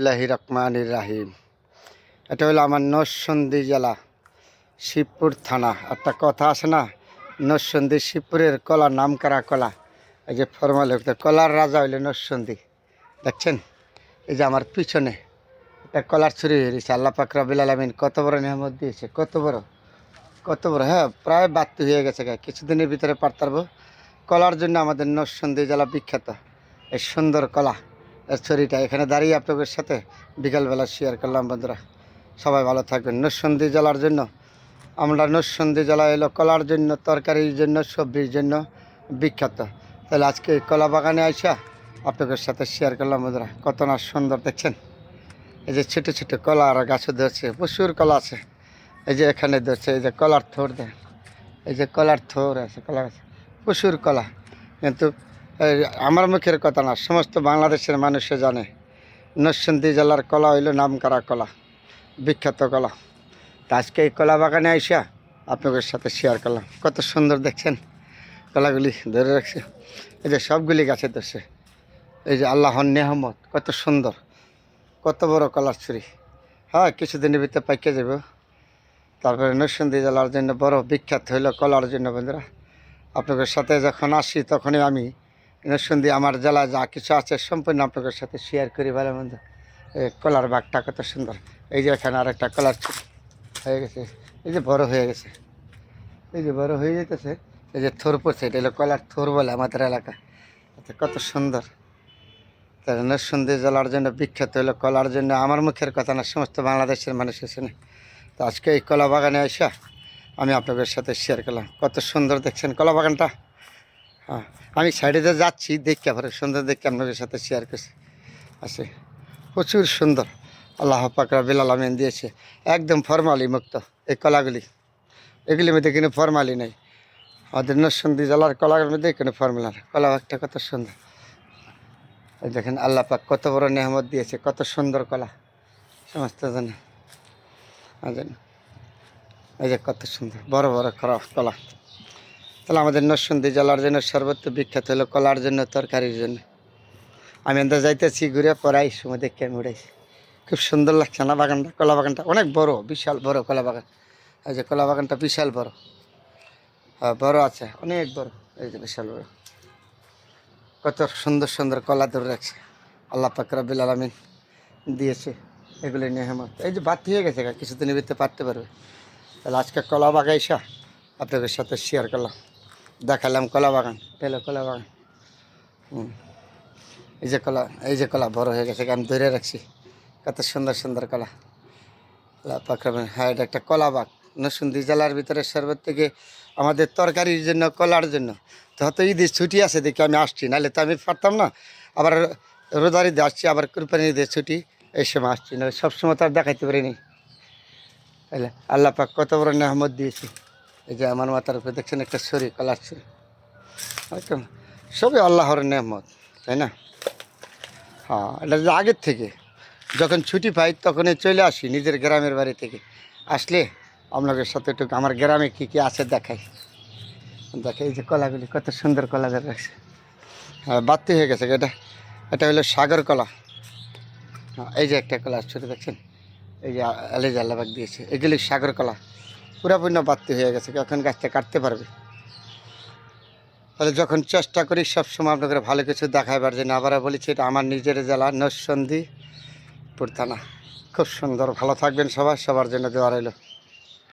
বিসমিল্লাহির রহমানির রাহিম। এটা হলো আমার নরসিংদী জেলা শিবপুর থানা। একটা কথা আছে না, নরসিংদী শিবপুরের কলা নামকরা কলা। এই যে ফরমাল কলার রাজা হইলো নরসিংদী। দেখছেন এই যে আমার পিছনে একটা কলার ছুরি হয়ে গেছে। আল্লাহ পাক রব্বুল আলামিন কত বড় নিয়ামত দিয়েছে, কত বড়। হ্যাঁ, প্রায় বাড়তি হয়ে গেছে। কিছুদিনের ভিতরে পারতারবো। কলার জন্য আমাদের নরসিংদী জেলা বিখ্যাত। এই সুন্দর কলা ছড়িটা এখানে দাঁড়িয়ে আপনাদের সাথে বিকালবেলা শেয়ার করলাম। বন্ধুরা সবাই ভালো থাকবেন। নরসিংদী জেলার জন্য আমরা নরসিংদী জেলা এলো কলার জন্য, তরকারির জন্য, সবজির জন্য বিখ্যাত। তাহলে আজকে এই কলা বাগানে আইসা আপনাদের সাথে শেয়ার করলাম। বন্ধুরা কত না সুন্দর দেখছেন। এই যে ছোটো ছোটো কলা আর গাছও ধরছে, প্রচুর কলা আছে। এই যে এখানে ধরছে, এই যে কলার থোর দেন, এই যে কলার থোর আছে, কলা আছে, প্রচুর কলা। কিন্তু আমার মুখের কথা না, সমস্ত বাংলাদেশের মানুষে জানে নরসিংদী জেলার কলা হইল নামকরা কলা, বিখ্যাত কলা। তা আজকে এই কলা বাগানে আইসা আপনাদের সাথে শেয়ার করলাম। কত সুন্দর দেখছেন কলাগুলি ধরে রাখছে। এই যে সবগুলি গাছে ধরছে। এই যে আল্লাহর নেহামত, কত সুন্দর, কত বড় কলার ছুরি। হ্যাঁ, কিছুদিনের ভিতরে পাইকে যাব। তারপরে নরসিংদী জেলার জন্য বড় বিখ্যাত হইল কলার জন্য। বন্ধুরা আপনাদের সাথে যখন আসি তখনই আমি নরসিংদী আমার জেলায় যা কিছু আছে সম্পূর্ণ আপনাদের সাথে শেয়ার করি। ভালো মন্দ এই কলার বাগটা কত সুন্দর। এই যে এখানে আরেকটা কলার হয়ে গেছে, এই যে বড় হয়ে গেছে, এই যে বড় হয়ে যেতেছে। এই যে থোর পড়ছে, এটা হলো কলার থোর বলে আমাদের এলাকা। আচ্ছা, কত সুন্দর। তাহলে নরসিংদী জেলার জন্য বিখ্যাত হলো কলার জন্য। আমার মুখের কথা না, সমস্ত বাংলাদেশের মানুষ এসে। তো আজকে এই কলা বাগানে আসা আমি আপনাদের সাথে শেয়ার করলাম। কত সুন্দর দেখছেন কলা বাগানটা। হ্যাঁ, আমি সাইডে যাচ্ছি দেখতে পরে সুন্দর দেখে আপনাদের সাথে শেয়ার করছি। আছে প্রচুর সুন্দর, আল্লাহ পাক রব্বুল আলামিন দিয়েছে। একদম ফরমালি মুক্ত এই কলাগুলি। এগুলির মধ্যে কোনো ফরমালি নেই। আমাদের নরসিংদী জেলার কলার মধ্যে কোনো ফর্মুলা নেই। কলা বাগটা কত সুন্দর। এই দেখেন আল্লাহ পাক কত বড় নেহামত দিয়েছে, কত সুন্দর কলা সমস্ত জানে। এই যে কত সুন্দর বড় বড় কলা। তাহলে আমাদের নরসিংদী জেলার জন্য সর্বত্র বিখ্যাত হলো কলার জন্য, তরকারির জন্য। আমি এখান যাইতেছি ঘুরে পড়াই সময় দেখে আমি উড়াইছি। খুব সুন্দর লাগছে না বাগানটা, কলা বাগানটা অনেক বড়, বিশাল বড় কলা বাগান। এই যে কলা বাগানটা বিশাল বড়। হ্যাঁ, বড় আছে, অনেক বড়। এই যে বিশাল বড়, কত সুন্দর সুন্দর কলা ধরে রাখছে। আল্লাহ পাক রব্বুল আলামিন দিয়েছে এগুলি নেহামত। এই যে বাতি হয়ে গেছে, কিছুদিনের ভিতরে পারতে পারবে। তাহলে আজকে কলা বাগাইসা আপনাদের সাথে শেয়ার করলাম, দেখালাম কলা বাগান। পেলো কলা বাগান। এই যে কলা বড় হয়ে গেছে, আমি ধরে রাখছি। কত সুন্দর সুন্দর কলা। পাকড়াবেন। হ্যাঁ, এটা একটা কলা বাগ। নরসিংদী জেলার ভিতরে সর্বত থেকে আমাদের তরকারির জন্য, কলার জন্য। তো হয়তো ঈদের ছুটি আছে দেখে আমি আসছি, নাহলে তো আমি পারতাম না। আবার রোজার ঈদে আসছি, আবার কুরবানির ঈদের ছুটি, এই সময় আসছি, নাহলে সবসময় তো আর দেখাইতে পারিনি। তাহলে আল্লাহ পাক কত বড় নেহামত দিয়েছি। এই যে আমার মাথার উপরে দেখছেন একটা ছড়ি, কলার ছড়ি। একদম সবই আল্লাহর নেহামত, তাই না? হ্যাঁ, এটা যে আগের থেকে যখন ছুটি পাই তখনই চলে আসি নিজের গ্রামের বাড়ি থেকে। আসলে আপনাদের সাথে একটু আমার গ্রামে কী কী আছে দেখাই। এই যে কলাগুলি কত সুন্দর কলা ধরে রাখছে। হ্যাঁ, বাড়তি হয়ে গেছে। এটা হলো সাগর কলা। হ্যাঁ, এই যে একটা কলা ছোটো দেখছেন, এই যে আলেজ আল্লাহবাক দিয়েছে, এগুলি সাগর কলা। পুরাপূর্ণ বাড়তি হয়ে গেছে, এখন গাছটা কাটতে পারবে। তাহলে যখন চেষ্টা করি সবসময় আপনাদের ভালো কিছু দেখাইবার জন্য। আবার বলেছি এটা আমার নিজের জেলা নরসিংদী থানা। খুব সুন্দর। ভালো থাকবেন সবাই, সবার জন্য দোয়া রইল।